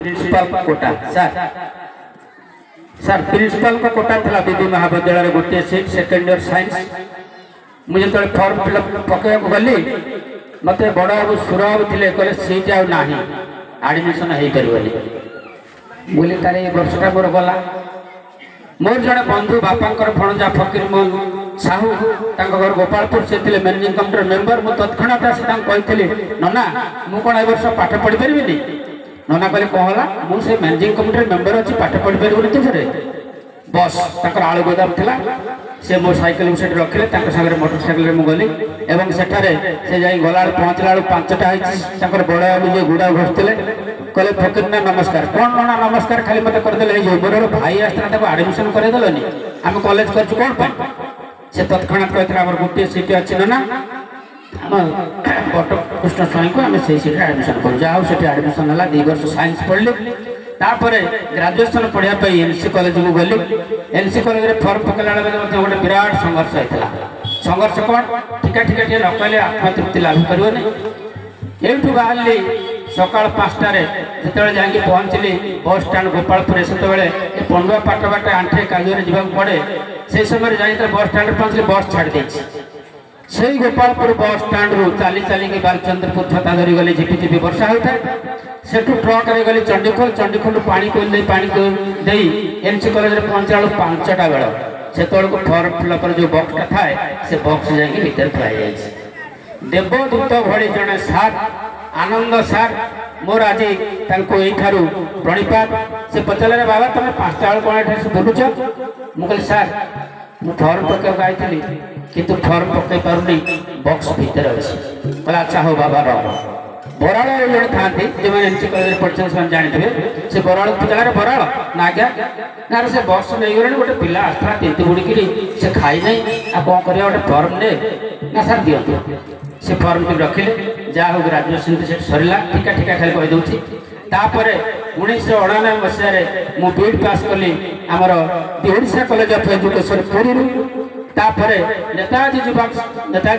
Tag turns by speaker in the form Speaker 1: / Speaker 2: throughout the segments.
Speaker 1: principal Kota sir principal को कोटा था बीबी महाविद्यालय गोटे सीट सेकेंड इयर साइंस मुझे जो फॉर्म फिलअप पकड़ गली मत बड़ बाबू सुर बाबू थे कहले सीट आना आडमिशन हो पारे बोली तार ये वर्षटा मोर गला मोर जड़े बंधु बापा भणजा फकीर मोहन साहू घर गोपालपुर से मैनेजिंग कमिटी मेंबर मुझे तत्क्षणात आसी नना मु कौन ए वर्ष पाठ पढ़ी पारि नना कहले कहला मुझे मैनेजिंग कमिटी मेंबर अच्छी पाठ पढ़ी पारे तुझे बस तक आलू गोदाम था से मो साइकिल से रखिले सागर मोटरसाइकिल गली एवं सेठारे से जाई गला पहुँचला बेलू 5टा होकर बड़ बाबू जो गुड़ा घोषुले कहले फकीर ना नमस्कार कौन नना नमस्कार खाली मत करदे मोर भाई आसता आडमिशन करदेलनि आम कॉलेज कर कौन से तत्क्षणात कहते गोटे सीट अच्छी ना कृष्ण स्वाई को आम से सीट आडमिशन कर जाओ से आडमिशन है 2 वर्ष साइंस पढ़ली तापर ग्रेजुएशन पढ़ाई एनसी कॉलेज को गली एनसी कॉलेज में फॉर्म पकड़ा बेले गोटे विराट संघर्ष होता संघर्ष कौन ठिका ठिका टे नकले आत्मतृप्ति लाभ करनी एठू बाहरी सकाल 5टार जो जाकि पहुँचली बस स्टाण गोपालपुर से पंडुआ पाट बाट आंठे कालिया जावाक पड़े से समय जाए बस स्टाण पहुँचली बस छाड़ी से गोपालपुर बस स्टाण रू चली चलिकी बालचंद्रपुर छता धरी गली झिपिझिपि वर्षा होता है सेठू ट्रक गली चंडीखोल चंडीखोल पानी दे एनसी कॉलेज पहुँचला बेलू 5टा बेल से को फॉर्म फिलअप जो बक्सटा थाए से बक्स जाकि भीतर थी देवदूत भली जड़े सार आनंद सार मोर आज यू प्रणिपात से पचारे बाबा तुम 5टा बेलू कौन बुलुच मुझे सार मु फॉर्म पकड़ आई किंतु फॉर्म पकई पारुनी बक्स भीतर अच्छी बोला अच्छा हो बाबा रह बराड़ जड़े था जो एनसी कॉलेज पढ़ते से जानते से बराड़ पचारे बराड़ ना आज्ञा ना से बस नहीं गले गोटे पिला आसला तीन बुड़की से खाई ना आ कौन कर गोटे फॉर्म ने ना सर दिंतु से फॉर्म टी रखिले जहाँ हो ग्रेजुएशन से सरला ठिका ठिका खाली कहीदे तापर 1999 मसीह मु बीएड पास कली आमर Odisha college of education Puri तापरे नेताजी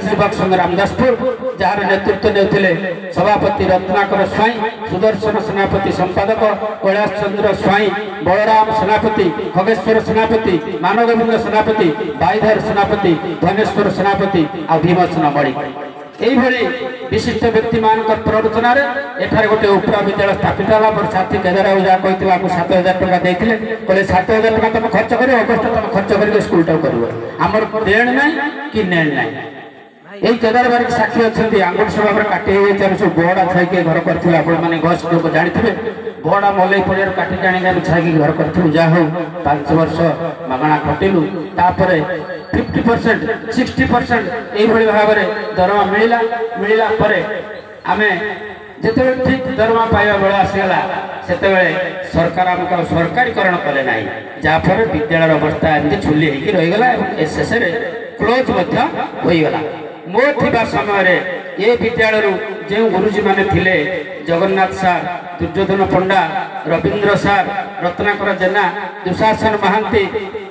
Speaker 1: युवक संघ रामदासपुर जार नेतृत्व नेउथिले सभापति रत्नाकर स्वाई सुदर्शन सेनापति संपादक कैलाश चंद्र स्वाई बलराम सेनापति खगेश्वर सेनापति मानवगोविंद सेनापति बाईधर सेनापति धनेश्वर सेनापति आ भीमसेन मणिक यही विशिष्ट व्यक्ति मान प्ररोचन एठार गोटे उपरा विद्यालय स्थापित है मोर साथी केदार बाबू जहाँ कहते 7,000 टका देते कहले 7,000 टका तुम खर्च कर अगस्ट तुम खर्च करके स्कूल कर आमर देण ना कि नेण ना यही केदार बाबू साक्षी अच्छा आंगुठ सभा काटी सब बहड़ा छाई घर करते आपने गस लोग जानते बहड़ा मलई पड़िया काटिक आने छाई घर करूँ जहाँ हो 5 वर्ष मागणा खटिलु तापर 50% 60% यही भाव में दरमा मिलला आमे जिते ठीक दरमा पाइबा बेला आसीगला से सरकार आमको सरकारीकरण कले ना जहाँफल विद्यालय अवस्था एमती झुली होगी रहीगला शेष क्लोज होगला मो थी समय ये विद्यालय जो गुरुजी माने थिले जगन्नाथ सार दुर्योधन पंडा रवींद्र सार रत्नाकर जेना दुशासन महांती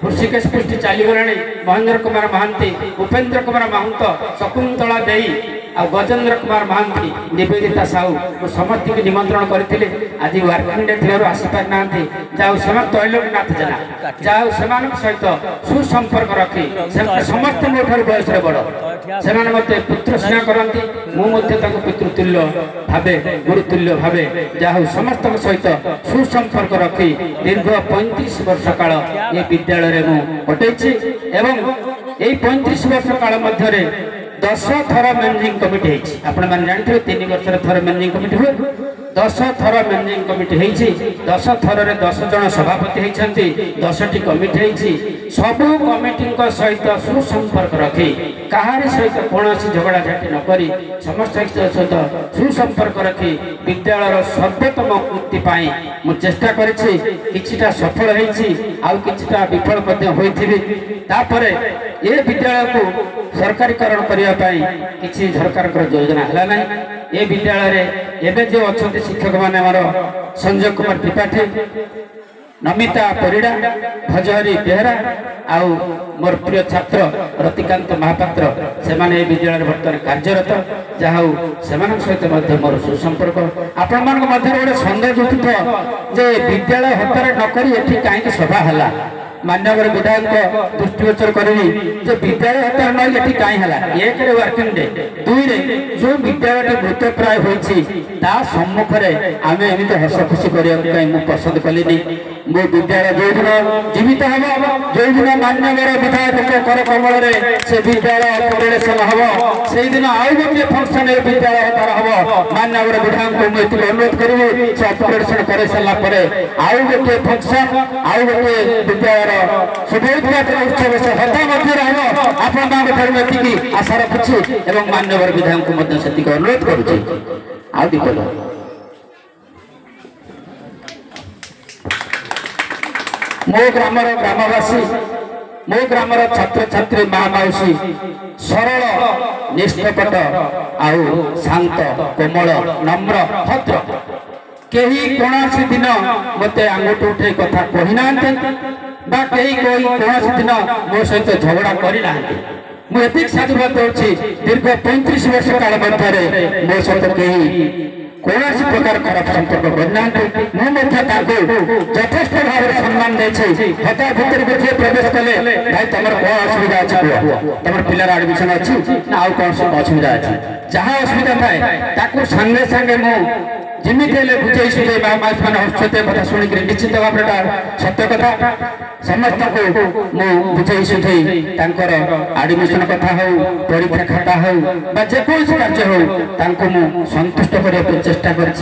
Speaker 1: ऋषिकेश पृष्टि चलीगला महेंद्र कुमार महांती उपेन्द्र कुमार महंत शकुंतला देई आ गजेंद्र कुमार महांती निवेदिता साहू समस्त की निमंत्रण करते आज वर्किंग डे थी आसीपार ना जाऊ समस्त तैलनाथ जेना जाऊ सहित सुसंपर्क रखी समस्त मोठार बयस बड़ से मत पुत्र स्नेह करती मुझे पितृतुल्य भावे गुरुतुल्य भावे जाऊ समस्त सहित सुसंपर्क रखी दीर्घ 35 वर्ष काल ये विद्यालय में कटैछि एवं यही 35 वर्ष काल मध्य 10 थर मैनेजिंग कमिटी आपण मैंने जानते 3 वर्ष थर मैनेजिंग कमिटी हुए 10 थर मैनेजिंग कमिटी 10 थर 10 जन सभापति होती 10टी कमिटी सबू कमिटी सहित सुसंपर्क रखी कहारी सहित कौन झगड़ा झाटी नक समस्त सहित सुसंपर्क रखी विद्यालय सर्वोत्तम उन्नति मुझे चेष्टा करिटा सफल होता विफल होती ये विद्यालय को सरकारीकरण करने किसी सरकार योजना है ना ये विद्यालय एवं जो अच्छा शिक्षक मैंने संजय कुमार त्रिपाठी नमिता परिड़ा भजहरी बेहरा आउ मोर प्रिय छात्र रतिकांत महापात्र से माने विद्यालय बर्तमान कार्यरत जहाँ सहित मोर सुसंपर्क आपण मान गोटे सन्देह जुटुथ जे विद्यालय हत्या नक कहीं सभा है मान्यवर विधायक दृष्टिगोचर करी विद्यालय हत्या ना कहीं है एक वर्किंग डे दुई जो विद्यालय मृतप्राय होती सम्मुख में आम एमती हस खुशी करने पसंद कली मो विद्यालय जो दिन जीवित हम जो दिन मान्यवर विधायक कर कमल से विद्यालय परिवेशन हम से दिन आउ गोटे फंक्शन विद्यालय हत्या हम मान्यवर विधायक मुझे अनुरोध करी से अपग्रेडेशन कर सारापर आउ गोटे फंक्शन आउ गोटे विद्यालय उत्सव से हता आपण आशा रखुच्छी और मान्यवर विधायक से अनुरोध करुच्ची मो ग्रामर ग्रामवासी मो ग्रामर छात्र छात्री महामाउसी सरल निष्ठपट आउ शांत कोमल नम्र भद्र कहीं कौन दिन मत आंगुठ उठे कथा कहना कहीं कौन दिन मो सहित झगड़ा करना मुझे साधुवाद दूसरी दीर्घ 35 वर्ष काल मध्य मो सहित कहीं कौन प्रकार खराब संपर्क करना यथेष्ट भाव सम्मान हता भितर गोटे प्रवेश कले भाई तुम कौन असुविधा अच्छी तुम पिलार एडमिशन अच्छी ना आउ कौन सब असुविधा अच्छी जहाँ असुविधा थाए सांगे सांगे मुझे बुझे सुझे मैंने हस्तते कथा शुणिक निश्चित भाव सत्य कथा समस्त को बुझे सुझे एडमिशन कथा हो परीक्षा खाता हो जेको कार्य हो संतुष्ट करने चेष्टा कर